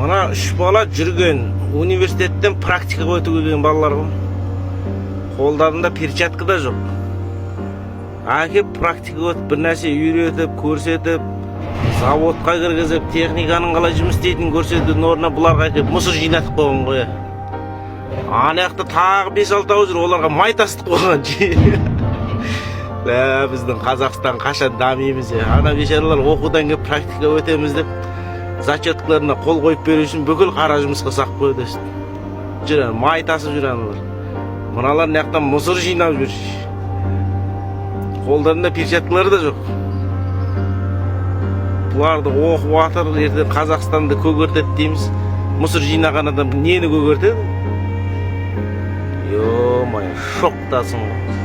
Мына 3 бала жүрген университеттен практикаға өтіп келген балалар ғой. Қолдарында перчатка да жоқ. Әкеп практика өтіп, бір нәрсе үйретіп, көрсетіп, заводқа кіргізіп, техниканың қалай жұмыс істейтінін көрсетудің орнына бұларға әкеп мұсыр жинатып қойған ғой. Ана жақта тағы 5-6 жүр, оларға май тастық қойған. Біздің Қазақстан қашан дамимыз. Ана бейшаралар оқудан келіп практика өтеміз деп зачеткаларына қол қойып беру үшін бүкіл қара жұмысқа сақ қойды. Жүрген май тасып жүр. Мыналар мына мұсыр жинап жүр. Қолдарында перчаткалары да жоқ. Бұларды оқып жатыр, ертең Қазақстанды көгертеді дейміз. Мұсыр жинаған адам нені көгертеді? Йо-май, шоқтасың ғой.